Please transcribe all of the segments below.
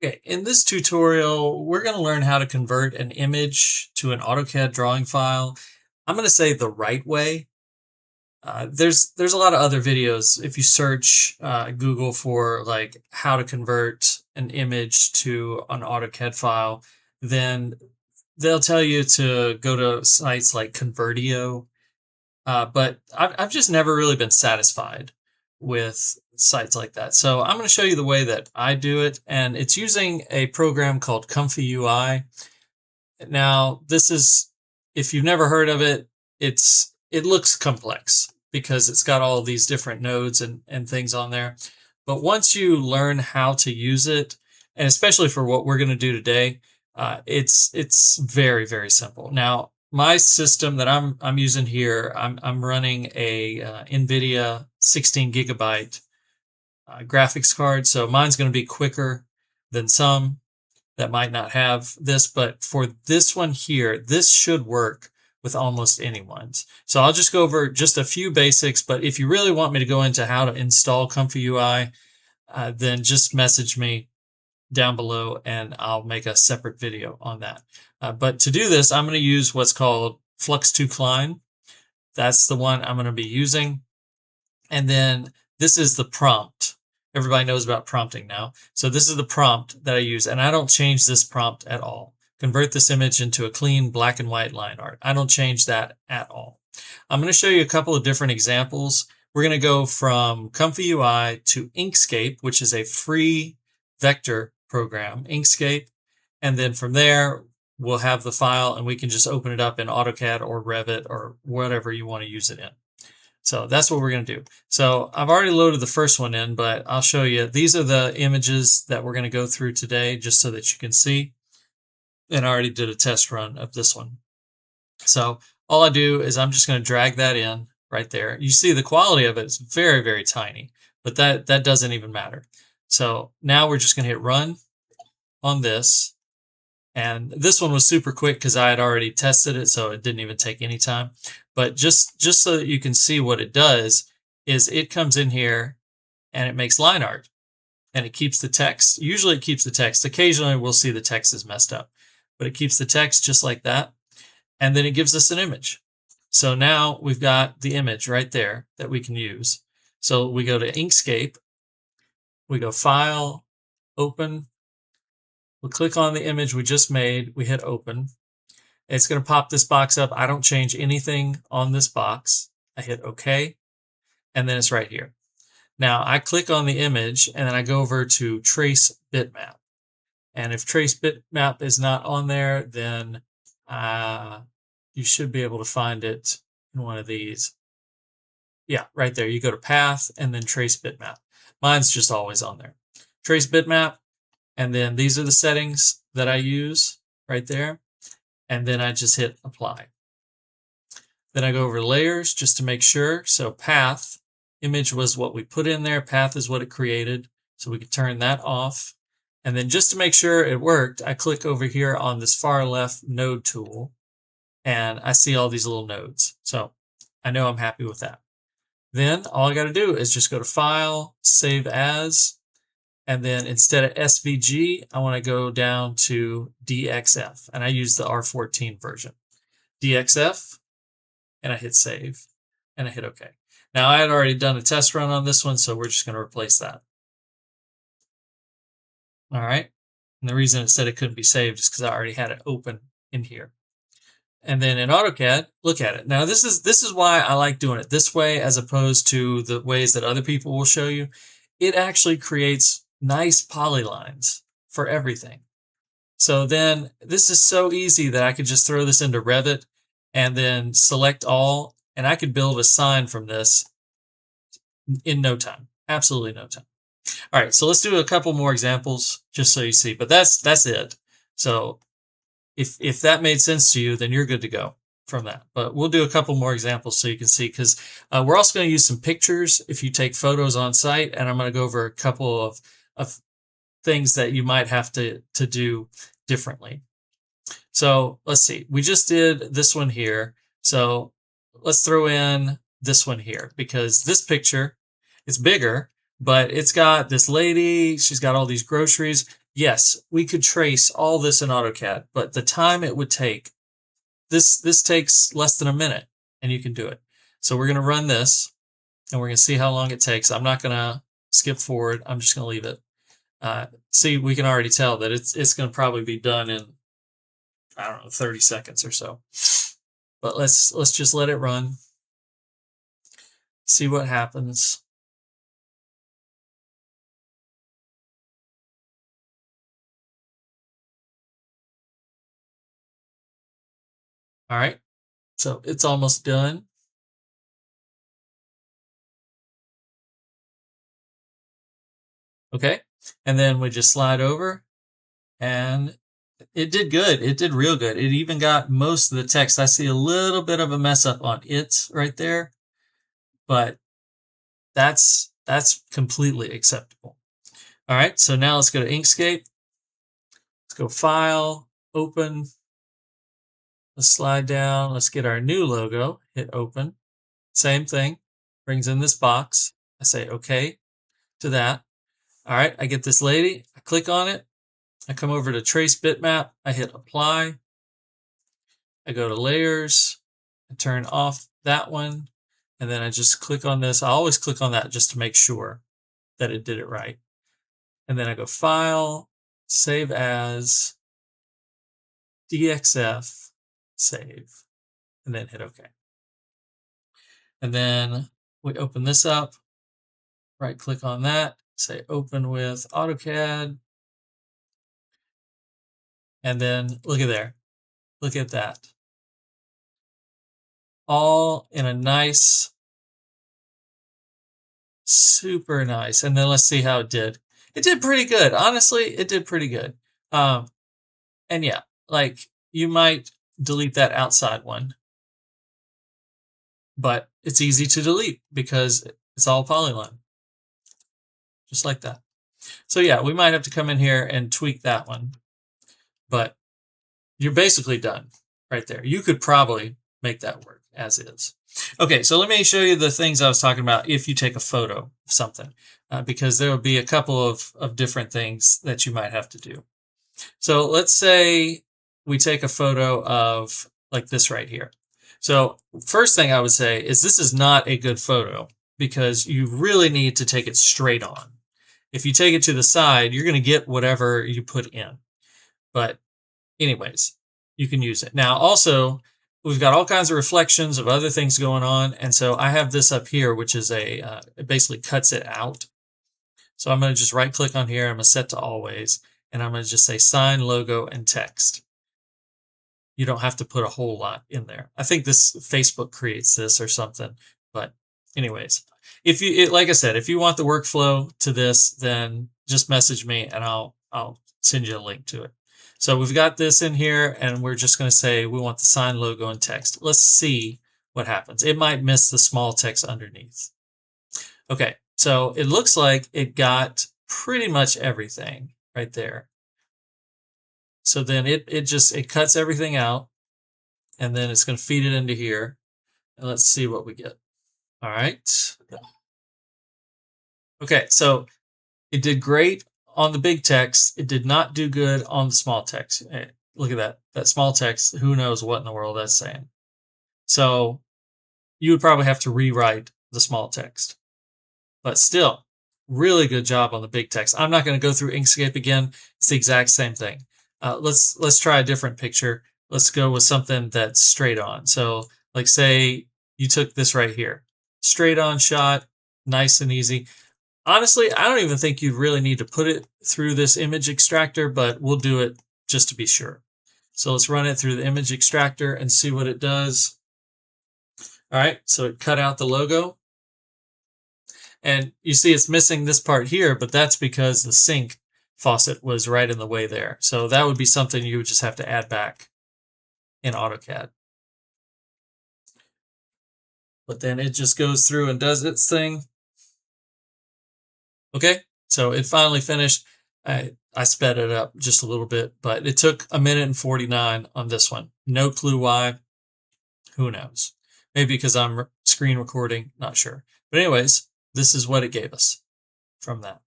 Okay, in this tutorial, we're going to learn how to convert an image to an AutoCAD drawing file. I'm going to say the right way. There's a lot of other videos. If you search Google for like how to convert an image to an AutoCAD file, then they'll tell you to go to sites like Convertio. But I've just never really been satisfied with sites like that. So I'm going to show you the way that I do it, and it's using a program called Comfy UI. Now, this is, if you've never heard of it, it looks complex because it's got all these different nodes and things on there. But once you learn how to use it, and especially for what we're going to do today, it's very, very simple. Now, my system that I'm using here, I'm running a NVIDIA 16 gigabyte graphics card, so mine's going to be quicker than some that might not have this. But for this one here, this should work with almost anyone's. So I'll just go over just a few basics. But if you really want me to go into how to install Comfy UI, then just message me down below and I'll make a separate video on that. But to do this, I'm going to use what's called Flux to Klein. That's the one I'm going to be using. And then this is the prompt. Everybody knows about prompting now. So this is the prompt that I use, and I don't change this prompt at all. Convert this image into a clean black and white line art. I don't change that at all. I'm going to show you a couple of different examples. We're going to go from Comfy UI to Inkscape, which is a free vector program, Inkscape. And then from there, we'll have the file and we can just open it up in AutoCAD or Revit or whatever you want to use it in. So that's what we're going to do. So I've already loaded the first one in, but I'll show you. These are the images that we're going to go through today just so that you can see. And I already did a test run of this one. So all I do is I'm just going to drag that in right there. You see the quality of it is very, very tiny, but that doesn't even matter. So now we're just going to hit run on this. And this one was super quick because I had already tested it, so it didn't even take any time. But just so that you can see what it does is it comes in here and it makes line art. And it keeps the text. Usually it keeps the text. Occasionally we'll see the text is messed up. But it keeps the text just like that. And then it gives us an image. So now we've got the image right there that we can use. So we go to Inkscape. We go File, Open. We'll click on the image we just made. We hit Open. It's going to pop this box up. I don't change anything on this box. I hit OK. And then it's right here. Now I click on the image and then I go over to Trace Bitmap. And if Trace Bitmap is not on there, then you should be able to find it in one of these. Yeah, right there. You go to Path and then Trace Bitmap. Mine's just always on there. Trace Bitmap. And then these are the settings that I use right there. And then I just hit Apply. Then I go over Layers just to make sure. So Path, image was what we put in there. Path is what it created. So we could turn that off. And then just to make sure it worked, I click over here on this far left node tool. And I see all these little nodes. So I know I'm happy with that. Then all I got to do is just go to File, Save As. And then instead of SVG, I want to go down to DXF. And I use the R14 version. DXF. And I hit Save. And I hit OK. Now I had already done a test run on this one, so we're just going to replace that. All right. And the reason it said it couldn't be saved is because I already had it open in here. And then in AutoCAD, look at it. Now this is why I like doing it this way as opposed to the ways that other people will show you. It actually creates nice polylines for everything. So then this is so easy that I could just throw this into Revit and then select all, and I could build a sign from this in no time. Absolutely no time. All right, so let's do a couple more examples just so you see, but that's it. So if that made sense to you, then you're good to go from that. But we'll do a couple more examples so you can see, because we're also going to use some pictures if you take photos on site, and I'm going to go over a couple of things that you might have to do differently. So let's see. We just did this one here. So let's throw in this one here, because this picture is bigger, but it's got this lady. She's got all these groceries. yes, we could trace all this in AutoCAD, but the time it would take, this takes less than a minute, and you can do it. So we're going to run this, and we're going to see how long it takes. I'm not going to skip forward. I'm just going to leave it. See, we can already tell that it's going to probably be done in, I don't know, 30 seconds or so. But let's just let it run. See what happens. All right. So it's almost done. Okay. And then we just slide over, and it did good. It did real good. It even got most of the text. I see a little bit of a mess up on it right there, but that's completely acceptable. All right. So now let's go to Inkscape. Let's go File, Open. Let's slide down. Let's get our new logo. Hit Open. Same thing. Brings in this box. I say OK to that. All right. I get this lady. I click on it. I come over to Trace Bitmap. I hit Apply. I go to Layers. I turn off that one. And then I just click on this. I always click on that just to make sure that it did it right. And then I go File, Save As, DXF, Save, and then hit OK. And then we open this up, right click on that, say Open with AutoCAD. And then look at there. Look at that. All in a nice, super nice. And then let's see how it did. It did pretty good. Honestly, it did pretty good. And yeah, like you might delete that outside one, but it's easy to delete because it's all polyline. Just like that. So yeah, we might have to come in here and tweak that one, but you're basically done right there. You could probably make that work as is. Okay, so let me show you the things I was talking about if you take a photo of something, because there will be a couple of different things that you might have to do. So let's say we take a photo of like this right here. So first thing I would say is this is not a good photo because you really need to take it straight on. If you take it to the side, you're going to get whatever you put in. But anyways, you can use it. Now also, we've got all kinds of reflections of other things going on. And so I have this up here, which is it basically cuts it out. So I'm going to just right click on here. I'm going to set to always. And I'm going to just say sign, logo, and text. You don't have to put a whole lot in there. I think this Facebook creates this or something. But anyways, if you, like I said, if you want the workflow to this, then just message me and I'll send you a link to it. So we've got this in here and we're just going to say we want the sign, logo, and text. Let's see what happens. It might miss the small text underneath. Okay, so it looks like it got pretty much everything right there. So then it cuts everything out and then it's going to feed it into here. And let's see what we get. All right. Okay, so it did great on the big text. It did not do good on the small text. Hey, look at that. That small text, who knows what in the world that's saying. So you would probably have to rewrite the small text. But still, really good job on the big text. I'm not going to go through Inkscape again. It's the exact same thing. Let's try a different picture. Let's go with something that's straight on. So like say you took this right here. Straight on shot, nice and easy. Honestly, I don't even think you really need to put it through this image extractor, but we'll do it just to be sure. So let's run it through the image extractor and see what it does. All right, so it cut out the logo. And you see it's missing this part here, but that's because the sink faucet was right in the way there. So that would be something you would just have to add back in AutoCAD. But then it just goes through and does its thing. Okay, so it finally finished. I sped it up just a little bit, but it took 1:49 on this one. No clue why. Who knows? Maybe because I'm screen recording, not sure. But anyways, this is what it gave us from that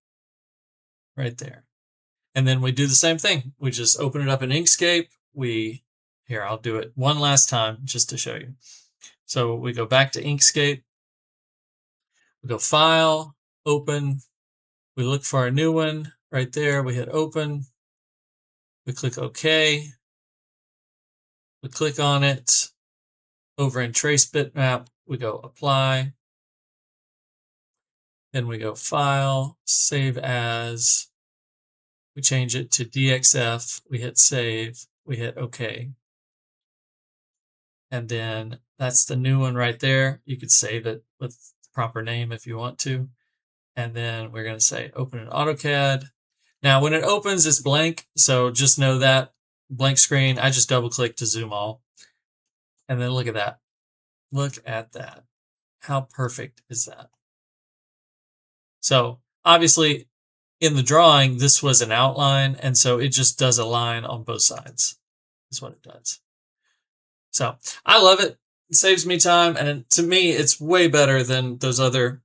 right there. And then we do the same thing. We just open it up in Inkscape. Here, I'll do it one last time just to show you. So we go back to Inkscape. We go File, Open. We look for our new one right there. We hit Open. We click OK. We click on it. Over in Trace Bitmap, we go Apply. Then we go File, Save As. We change it to DXF. We hit Save. We hit OK. And then that's the new one right there. You could save it with the proper name if you want to. And then we're going to say Open in AutoCAD. Now, when it opens, it's blank. So just know that blank screen. I just double click to zoom all. And then look at that. Look at that. How perfect is that? So obviously in the drawing, this was an outline. And so it just does a line on both sides is what it does. So I love it. It saves me time. And to me, it's way better than those other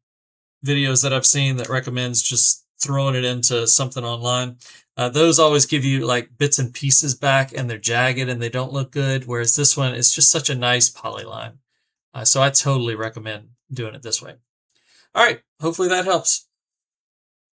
videos that I've seen that recommends just throwing it into something online. Those always give you like bits and pieces back and they're jagged and they don't look good. Whereas this one is just such a nice polyline. So I totally recommend doing it this way. All right. Hopefully that helps.